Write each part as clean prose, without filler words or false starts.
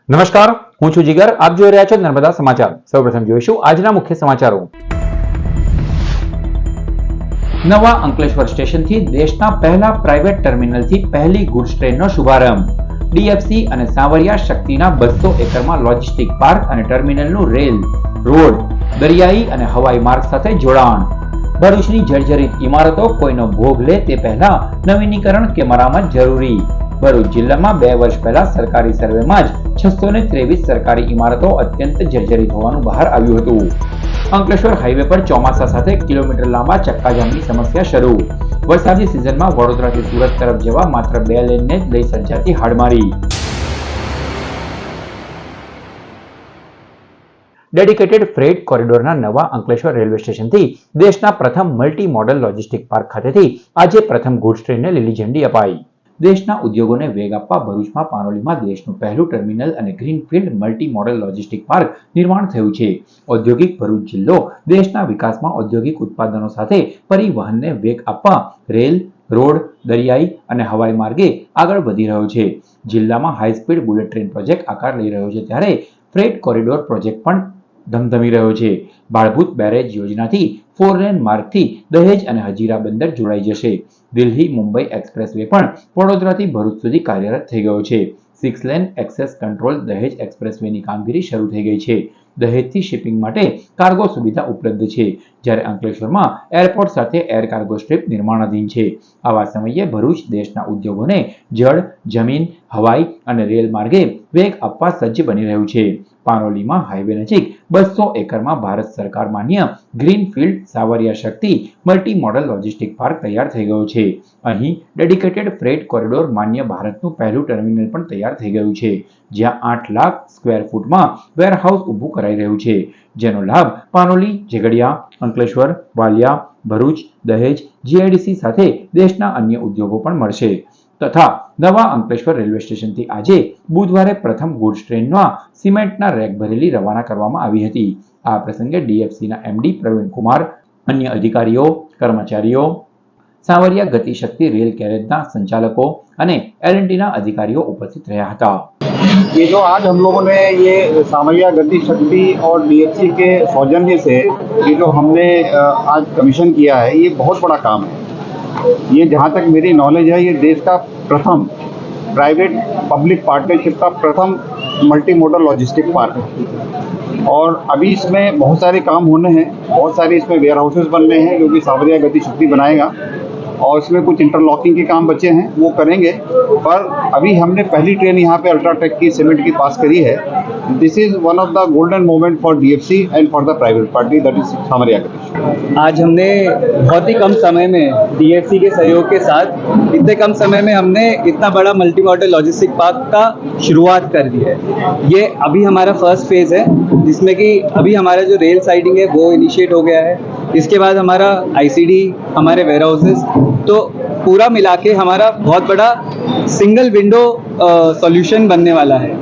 નમસ્કાર, હું છું જીગર. આપ જોઈ રહ્યા છો નર્મદા સમાચાર. સૌપ્રથમ જોઈશું આજના મુખ્ય સમાચારો. નવા અંકલેશ્વર સ્ટેશનથી દેશના પહેલા પ્રાઇવેટ ટર્મિનલથી પહેલી ગુડ્સ ટ્રેનનો શુભારંભ. ડીએફસી અને સાવરિયા શક્તિના 200 એકરમાં લોજિસ્ટિક પાર્ક અને ટર્મિનલનું રેલ, રોડ, દરિયાઈ અને હવાઈ માર્ગ સાથે જોડાણ. ભરૂચની જર્જરિત ઇમારતો કોઈનો ભોગ લે તે પહેલા નવીનીકરણ કે મરામત જરૂરી. ભરૂચ જિલ્લામાં 2 વર્ષ પહેલા સરકારી સર્વેમાં જ 623 સરકારી ઇમારતો અત્યંત જર્જરિત હોવાનું બહાર આવ્યું હતું. અંકલેશ્વર હાઈવે પર ચોમાસા સાથે કિલોમીટર લાંબા ચક્કાજામની સમસ્યા શરૂ. વરસાદી સિઝનમાં વડોદરાથી સુરત તરફ જવા માત્ર 2 લેનને જ લઈ સર્જાતી હાડમારી. ડેડિકેટેડ ફ્રેટ કોરિડોરના નવા અંકલેશ્વર રેલવે સ્ટેશનથી દેશના પ્રથમ મલ્ટી મોડલ લોજિસ્ટિક પાર્ક ખાતેથી આજે પ્રથમ ગુડ્સ ટ્રેનને લીલી ઝંડી અપાઈ. દેશના ઉદ્યોગોને વેગ આપવા ભરૂચમાં પાનોલીમાં દેશનું પહેલું ટર્મિનલ અને greenfield multi modal logistic park નિર્માણ થયું છે. ઔદ્યોગિક ભરૂચ જિલ્લો દેશના વિકાસમાં ઔદ્યોગિક ઉત્પાદનો સાથે પરિવહનને વેગ આપવા રેલ, રોડ, દરિયાઈ અને હવાઈ માર્ગે આગળ વધી રહ્યો છે. જિલ્લામાં high speed bullet train project આકાર લઈ રહ્યો છે, ત્યારે ફ્રેટ કોરિડોર પ્રોજેક્ટ પણ ધમધમી રહ્યો છે. બાળભૂત બેરેજ યોજનાથી 4 લેન માર્ગથી દહેજ અને હજીરા બંદર જોડાઈ જશે. દિલ્હી મુંબઈ એક્સપ્રેસ વે પણ વડોદરાથી ભરૂચ સુધી કાર્યરત થઈ ગયો છે. 6 લેન એક્સેસ કંટ્રોલ દહેજ એક્સપ્રેસ વેની કામગીરી શરૂ થઈ ગઈ છે. દહેજથી શિપિંગ માટે કાર્ગો સુવિધા ઉપલબ્ધ છે, જ્યારે અંકલેશ્વરમાં એરપોર્ટ સાથે એર કાર્ગો સ્ટ્રીપ નિર્માણાધીન છે. આવા સમયે ભરૂચ દેશના ઉદ્યોગોને જળ, જમીન, હવાઈ અને રેલ માર્ગે વેગ આપવા સજ્જ બની રહ્યું છે. પાનોલીમાં હાઈવે નજીક 200 એકરમાં ભારત સરકાર માન્ય ગ્રીનફિલ્ડ સાવરિયા શક્તિ મલ્ટી મોડલ લોજિસ્ટિક પાર્ક તૈયાર થઈ ગયો છે. અહીં ડેડિકેટેડ ફ્રેટ કોરિડોર માન્ય ભારતનું પહેલું ટર્મિનલ પણ તૈયાર થઈ ગયું છે, જ્યાં 8 લાખ સ્ક્વેર ફૂટમાં વેરહાઉસ ઊભું કરાઈ રહ્યું છે, જેનો લાભ પાનોલી, ઝઘડિયા, અંકલેશ્વર, વાલિયા, ભરૂચ, દહેજ, જીઆઈડીસી સાથે દેશના અન્ય ઉદ્યોગો પણ મળશે. તથા નવા અંકલેશ્વર રેલવે સ્ટેશનથી આજે બુધવારે પ્રથમ ગુડ્સ ટ્રેનમાં સિમેન્ટના રેક ભરેલી રવાના કરવામાં આવી હતી. આ પ્રસંગે ડીએફસીના એમડી પ્રવીણ કુમાર, અન્ય અધિકારીઓ, કર્મચારીઓ, સાવરિયા ગતિશક્તિ રેલ કેરેજના સંચાલકો અને એલએનટીના अधिकारियों उपस्थित રહ્યા હતા. ये जो आज हम लोगों ने ये सावरिया गति शक्ति और डीएफसी के सौजन्य से ये जो हमने आज कमीशन किया है, ये बहुत बड़ा काम है. ये जहाँ तक मेरी नॉलेज है, ये देश का प्रथम प्राइवेट पब्लिक पार्टनरशिप का प्रथम मल्टी मॉडल लॉजिस्टिक पार्क है. और अभी इसमें बहुत सारे काम होने हैं, बहुत सारे इसमें वेयर हाउसेज बनने हैं, जो कि सावरिया गति शक्ति बनाएगा. और इसमें कुछ इंटरलॉकिंग के काम बचे हैं, वो करेंगे. पर अभी हमने पहली ट्रेन यहाँ पे अल्ट्राटेक की सीमेंट की पास करी है. This is one of the golden moment for DFC and for the private party, that is सावरिया गति. आज हमने बहुत ही कम समय में डीएफसी के सहयोग के साथ इतने कम समय में हमने इतना बड़ा मल्टी मॉडल लॉजिस्टिक पार्क का शुरुआत कर दी है. ये अभी हमारा फर्स्ट फेज है, जिसमें कि अभी हमारा जो रेल साइडिंग है वो इनिशिएट हो गया है. इसके बाद हमारा आईसीडी, हमारे वेयर हाउसेस, तो पूरा मिला के हमारा बहुत बड़ा सिंगल विंडो सॉल्यूशन बनने वाला है.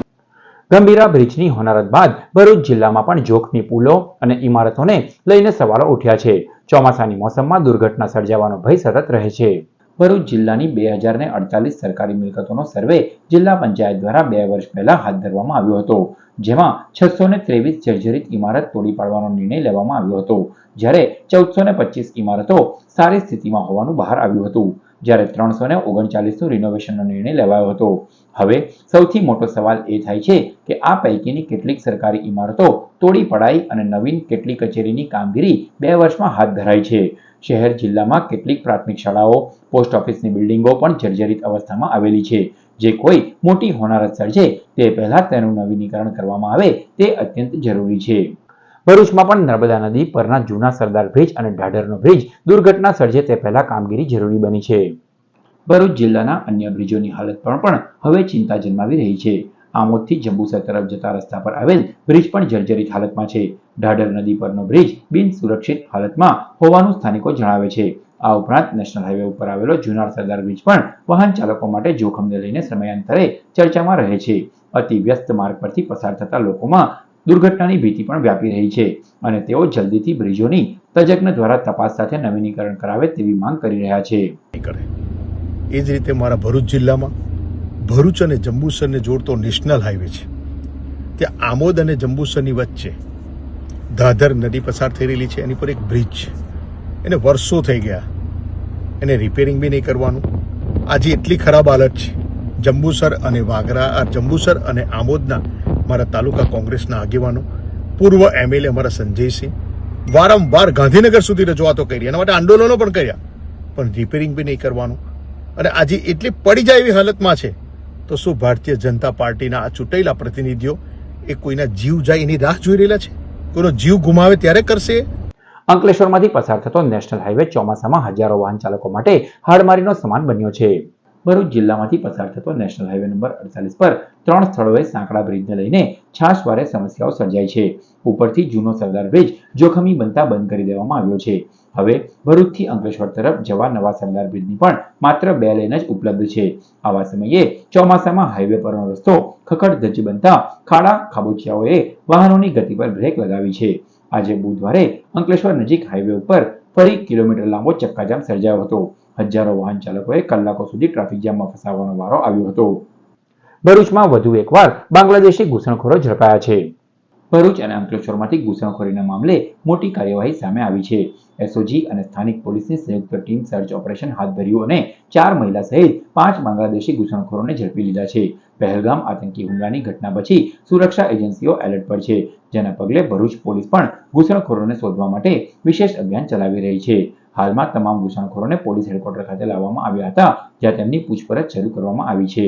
ગંભીરા બ્રિજની હોનારત બાદ ભરૂચ જિલ્લામાં પણ જોખમી પુલો અને ઇમારતોને લઈને સવાલો ઉઠ્યા છે. ચોમાસાની મોસમમાં દુર્ઘટના સર્જાવાનો ભય સતત રહે છે. ભરૂચ જિલ્લાની 2048 સરકારી મિલકતોનો સર્વે જિલ્લા પંચાયત દ્વારા 2 વર્ષ પહેલા હાથ ધરવામાં આવ્યો હતો, જેમાં 623 જર્જરિત ઇમારત તોડી પાડવાનો નિર્ણય લેવામાં આવ્યો હતો, જ્યારે 1425 ઇમારતો સારી સ્થિતિમાં હોવાનું બહાર આવ્યું હતું, જ્યારે 339નું રિનોવેશનનો નિર્ણય લેવાયો હતો. હવે સૌથી મોટો સવાલ એ થાય છે કે આ પૈકીની કેટલીક સરકારી ઇમારતો તોડી પડાઈ અને નવીન કેટલી કચેરીની કામગીરી 2 વર્ષમાં હાથ ધરાઈ છે. શહેર જિલ્લામાં કેટલીક પ્રાથમિક શાળાઓ, પોસ્ટ ઓફિસની બિલ્ડિંગો પણ જર્જરિત અવસ્થામાં આવેલી છે, જે કોઈ મોટી હોનારત સર્જે તે પહેલા તેનું નવીનીકરણ કરવામાં આવે તે અત્યંત જરૂરી છે. ભરૂચમાં પણ નર્મદા નદી પરના જૂના સરદાર બ્રિજ અને ઢાઢરનો બ્રિજ દુર્ઘટના સર્જે તે પહેલા કામગીરી જરૂરી બની છે. ભરૂચ જિલ્લાના અન્ય બ્રિજોની હાલત પણ હવે ચિંતા જન્માવી રહી છે. આમોદથી જંબુસર તરફ જતા રસ્તા પર આવેલ બ્રિજ પણ જર્જરિત હાલતમાં છે. ઢાઢર નદી પરનો બ્રિજ બિન સુરક્ષિત હાલતમાં હોવાનું સ્થાનિકો જણાવે છે. આ ઉપરાંત નેશનલ હાઈવે ઉપર આવેલો જુનાર સરદાર બ્રિજ પણ વાહન ચાલકો માટે જોખમને લઈને સમયાંતરે ચર્ચામાં રહે છે. અતિ વ્યસ્ત માર્ગ પરથી પસાર થતા લોકોમાં દુર્ઘટનાની ભીતિ પણ વ્યાપી રહી છે અને તેઓ જલ્દીથી બ્રિજોની તજજ્ઞ દ્વારા તપાસ સાથે નવીનીકરણ કરાવે તેવી માંગ કરી રહ્યા છે. એ જ રીતે મારા ભરૂચ જિલ્લામાં ભરૂચ અને જંબુસરને જોડતો નેશનલ હાઈવે છે, ત્યાં આમોદ અને જંબુસરની વચ્ચે ધાધર નદી પસાર થઈ રહેલી છે. એની પર એક બ્રિજ છે, એને વર્ષો થઈ ગયા, એને રિપેરિંગ બી નહીં કરવાનું. આજે એટલી ખરાબ હાલત છે. જંબુસર અને આમોદના મારા તાલુકા કોંગ્રેસના આગેવાનો, પૂર્વ MLA અમારા સંજયસિંહ વારંવાર ગાંધીનગર સુધી રજૂઆતો કરી, એના માટે આંદોલનો પણ કર્યા, પણ રિપેરિંગ બી નહીં કરવાનું. અને આજે એટલી પડી જાય એવી હાલતમાં છે. તો શું ભારતીય જનતા પાર્ટીના આ ચૂંટાયેલા પ્રતિનિધિઓ એ કોઈના જીવ જાય એની રાહ જોઈ રહેલા છે? કોઈનો જીવ ગુમાવે ત્યારે કરશે? અંકલેશ્વરમાંથી પસાર થતો નેશનલ હાઈવે ચોમાસામાં હજારો વાહન ચાલકો માટે હાડમારીનો સમાન બન્યો છે. ભરૂચ જિલ્લામાંથી પસાર થતો નેશનલ હાઈવે નંબર 48 પર 3 સ્થળોએ સાંકડા બ્રિજને લઈને છાશવારે સમસ્યાઓ સર્જાઈ છે. ઉપરથી જૂનો સરદાર બ્રિજ જોખમી બનતા બંધ કરી દેવામાં આવ્યો છે. હવે ભરૂચથી અંકલેશ્વર તરફ જવા નવા સરદાર બ્રિજની પણ માત્ર 2 લેન જ ઉપલબ્ધ છે. આવા સમયે ચોમાસામાં હાઈવે પરનો રસ્તો ખખડધજ બનતા ખાડા ખાબોચિયાઓએ વાહનોની ગતિ પર બ્રેક લગાવી છે. આજે બુધવારે અંકલેશ્વર નજીક હાઈવે ઉપર ફરી કિલોમીટર લાંબો ચક્કાજામ સર્જાયો હતો. હજારો વાહન ચાલકોએ કલાકો સુધી ટ્રાફિક જામમાં ફસાવાનો વારો આવ્યો હતો. ભરૂચમાં વધુ એકવાર બાંગ્લાદેશી ઘૂસણખોરો ઝડપાયા છે. ભરૂચ અને અંકલેશ્વરમાંથી ઘૂસણખોરીના મામલે મોટી કાર્યવાહી સામે આવી છે. SOG અને સ્થાનિક પોલીસની સંયુક્ત ટીમ સર્ચ ઓપરેશન હાથ ધર્યું અને 4 મહિલા સહિત 5 બાંગ્લાદેશી ઘૂસણખોરોને ઝડપી લીધા છે. પહેલગામ આતંકી હુમલાની ઘટના પછી સુરક્ષા એજન્સીઓ એલર્ટ પર છે, જેના પગલે ભરૂચ પોલીસ પણ ઘૂસણખોરોને શોધવા માટે વિશેષ અભિયાન ચલાવી રહી છે. હાલમાં તમામ ઘૂસણખોરોને પોલીસ હેડક્વાર્ટર ખાતે લાવવામાં આવ્યા હતા, જ્યાં તેમની પૂછપરછ શરૂ કરવામાં આવી છે.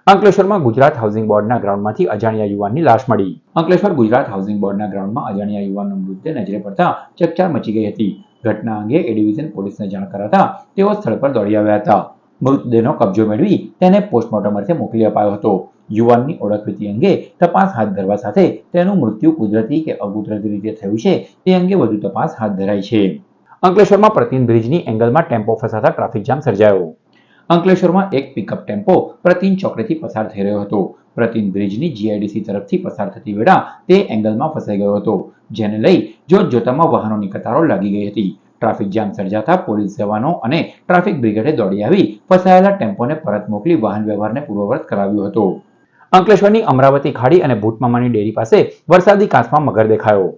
અંકલેશ્વરમાં ગુજરાત હાઉસિંગ બોર્ડના ગ્રાઉન્ડમાંથી અજાણ્યા યુવાનની લાશ મળી. અંકલેશ્વર ગુજરાત હાઉસિંગ બોર્ડના ગ્રાઉન્ડમાં અજાણ્યા યુવાનનો મૃતદેહ નજરે પડતા ચકચાર મચી ગઈ હતી. ઘટના અંગે A ડિવિઝન પોલીસને જાણ કરાતા તેઓ સ્થળ પર દોડી આવ્યા હતા. મૃતદેહનો કબજો મેળવી તેને પોસ્ટમોર્ટમ અર્થે મોકલી અપાયો હતો. યુવાનની ઓળખવિધિ અંગે તપાસ હાથ ધરવા સાથે તેનું મૃત્યુ કુદરતી કે અકુદરતી રીતે થયું છે તે અંગે વધુ તપાસ હાથ ધરાઈ છે. અંકલેશ્વરમાં પ્રતિન બ્રિજની એંગલમાં ટેમ્પો ફસાતા ટ્રાફિક જામ સર્જાયો. અંકલેશ્વરમાં એક પિકઅપ ટેમ્પો પ્રતિન ચોકડીથી પસાર થઈ રહ્યો હતો. પ્રતિન બ્રિજની GIDC તરફથી પસાર થતી વેળા તે એંગલમાં ફસાઈ ગયો હતો, જેને લઈ જોતજોતામાં વાહનોની કતારો લાગી ગઈ હતી. ટ્રાફિક જામ સર્જાતા પોલીસ જવાનો અને ટ્રાફિક બ્રિગેડે દોડી આવી ફસાયેલા ટેમ્પોને પરત મોકલી વાહન વ્યવહારને પૂર્વવત કરાવ્યો હતો. અંકલેશ્વરની અમરાવતી ખાડી અને ભૂતમામાની ડેરી પાસે વરસાદી કાંસમાં મગર દેખાયો.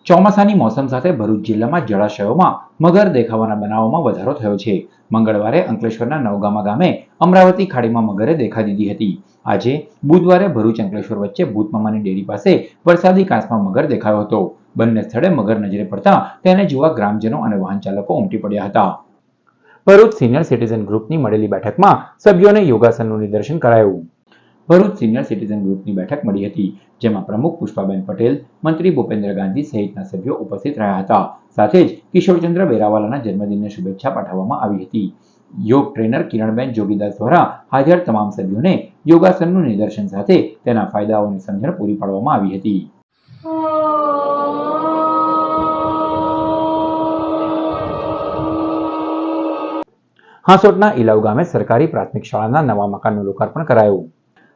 ચોમાસાની મોસમ સાથે ભરૂચ જિલ્લામાં જળાશયોમાં મગર દેખાવાના બનાવોમાં વધારો થયો છે. મંગળવારે અંકલેશ્વરના નવગામા ગામે અમરાવતી ખાડીમાં મગરે દેખા દીધી હતી. આજે બુધવારે ભરૂચ અંકલેશ્વર વચ્ચે ભૂતમામાની ડેરી પાસે વરસાદી કાંસમાં મગર દેખાયો હતો. બંને સ્થળે મગર નજરે પડતા તેને જોવા ગ્રામજનો અને વાહન ચાલકો ઉમટી પડ્યા હતા. ભરૂચ સિનિયર સિટીઝન ગ્રુપની મળેલી બેઠકમાં સભ્યોને યોગાસનનું નિદર્શન કરાયું. ભરૂચ સિનિયર સિટીઝન ગ્રુપની બેઠક મળી હતી, જેમાં પ્રમુખ પુષ્પાબેન પટેલ, મંત્રી ભૂપેન્દ્ર ગાંધી સહિતના સભ્યો ઉપસ્થિત રહ્યા હતા. સાથે જ કિશોરચંદ્ર બેરાવાલાના જન્મદિનની શુભેચ્છા પાઠવવામાં આવી હતી. યોગ ટ્રેનર કિરણબેન જોગીદાસ દ્વારા હાજર તમામ સભ્યોને યોગાસનનું નિદર્શન સાથે તેના ફાયદાઓની સમજણ પૂરી પાડવામાં આવી હતી. હાંસોટના ઇલાવ ગામે સરકારી પ્રાથમિક શાળાના નવા મકાનનું લોકાર્પણ કરાયું.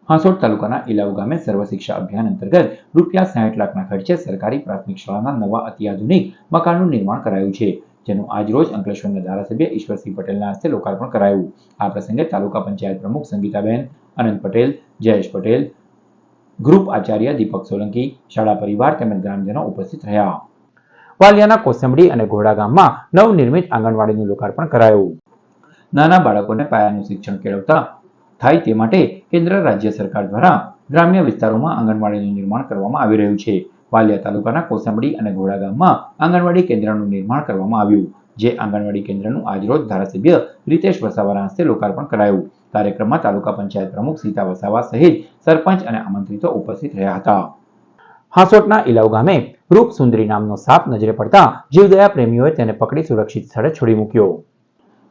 હાંસોટ તાલુકાના ઇલાવ ગામે સર્વ શિક્ષા અભિયાન અંતર્ગત ₹60 લાખના ખર્ચે સરકારી પ્રાથમિક શાળાના નવા અત્યાધુનિક મકાનનું નિર્માણ કરાયું છે, જેનું આજરોજ અંકલેશ્વરના ધારાસભ્ય ઈશ્વરસિંહ પટેલના હસ્તે લોકાર્પણ કરાયું. આ પ્રસંગે તાલુકા પંચાયત પ્રમુખ સંગીતાબેન, અનંત પટેલ, જયેશ પટેલ, ગ્રુપ આચાર્ય દીપક સોલંકી, શાળા પરિવાર તેમજ ગ્રામજનો ઉપસ્થિત રહ્યા. વાલિયાના કોસંબડી અને ઘોડા ગામમાં નવનિર્મિત આંગણવાડીનું લોકાર્પણ કરાયું. નાના બાળકોને પાયાનું શિક્ષણ કેળવતા થાય તે માટે કેન્દ્ર રાજ્ય સરકાર દ્વારા ગ્રામ્ય વિસ્તારોમાં આંગણવાડીનું નિર્માણ કરવામાં આવી રહ્યું છે. વાલિયા તાલુકાના કોસંબડી અને ઘોડા ગામમાં આંગણવાડી કેન્દ્રનું નિર્માણ કરવામાં આવ્યું, જે આંગણવાડી કેન્દ્રનું આજરોજ ધારાસભ્ય રીતેશ વસાવાના હસ્તે લોકાર્પણ કરાયું. કાર્યક્રમમાં તાલુકા પંચાયત પ્રમુખ સીતા વસાવા સહિત સરપંચ અને આમંત્રિતો ઉપસ્થિત રહ્યા હતા. હાંસોટના ઇલાવ ગામે રૂપસુંદરી નામનો સાપ નજરે પડતા જીવદયા પ્રેમીઓએ તેને પકડી સુરક્ષિત સ્થળે છોડી મૂક્યો.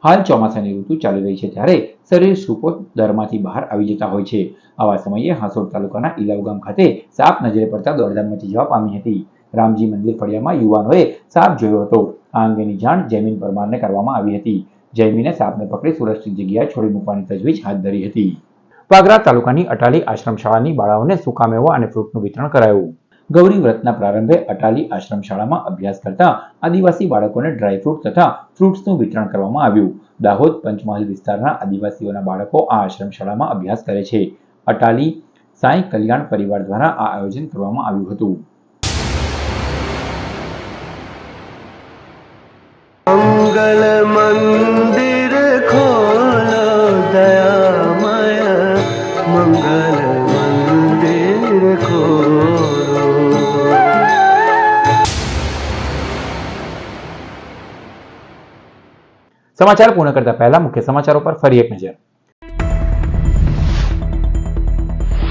હાલ ચોમાસાની ઋતુ ચાલી રહી છે, ત્યારે શરીર સૂપો દરમાંથી બહાર આવી જતા હોય છે. આવા સમયે હાંસોટ તાલુકાના ઇલાવ ગામ ખાતે સાપ નજરે પડતા દોડધામ મચી જવા પામી હતી. રામજી મંદિર ફળિયામાં યુવાનોએ સાપ જોયો હતો. આ અંગેની જાણ જયમીન પરમારને કરવામાં આવી હતી. જયમીને સાપને પકડી સુરક્ષિત જગ્યાએ છોડી મૂકવાની તજવીજ હાથ ધરી હતી. વાગરા તાલુકાની અટાલી આશ્રમ શાળાની બાળાઓને સૂકા મેવા અને ફ્રૂટનું વિતરણ કરાયું. ગૌરી વ્રતના પ્રારંભે અટાલી આશ્રમ શાળામાં અભ્યાસ કરતા આદિવાસી બાળકોને ડ્રાયફ્રૂટ તથા ફ્રૂટ્સનું વિતરણ કરવામાં આવ્યું. દાહોદ પંચમહાલ વિસ્તારના આદિવાસીઓના બાળકો આ આશ્રમ શાળામાં અભ્યાસ કરે છે. અટાલી સાંઈ કલ્યાણ પરિવાર દ્વારા આ આયોજન કરવામાં આવ્યું હતું. मंगल मंदिर खोलो दयामय मंगल मंदिर खोलो. સમાચાર પૂર્ણ કરતા પહેલા મુખ્ય સમાચારો પર ફરી એક નજર.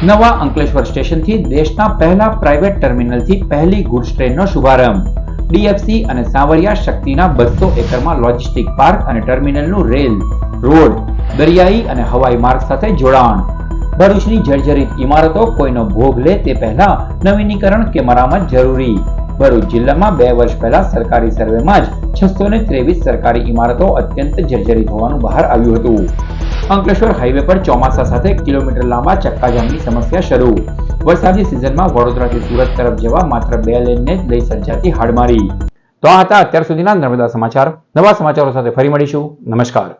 નવા અંકલેશ્વર સ્ટેશનથી દેશના પહેલા પ્રાઇવેટ ટર્મિનલથી પહેલી ગુડ્સ ટ્રેનનો શુભારંભ. ડીએફસી અને સાવરિયા શક્તિના 200 એકરમાં લોજિસ્ટિક પાર્ક અને ટર્મિનલનું રેલ, રોડ, દરિયાઈ અને હવાઈ માર્ગ સાથે જોડાણ. ભરૂચની જર્જરિત ઇમારતો કોઈનો ભોગ લે તે પહેલા નવીનીકરણ કે મરામત જરૂરી. ભરૂચ જિલ્લામાં 2 વર્ષ પહેલા સરકારી સર્વેમાં જ 623 સરકારી ઇમારતો અત્યંત જર્જરિત હોવાનું બહાર આવ્યું હતું. અંકલેશ્વર હાઈવે પર ચોમાસા સાથે કિલોમીટર લાંબા ચક્કાજામની સમસ્યા શરૂ. વરસાદની સિઝનમાં વડોદરાથી સુરત તરફ જવા માત્ર 2 લેનને જ લઈ સર્જાતી હાડમારી. તો આ હતા અત્યાર સુધીના નર્મદા સમાચાર. નવા સમાચારો સાથે ફરી મળીશું. નમસ્કાર.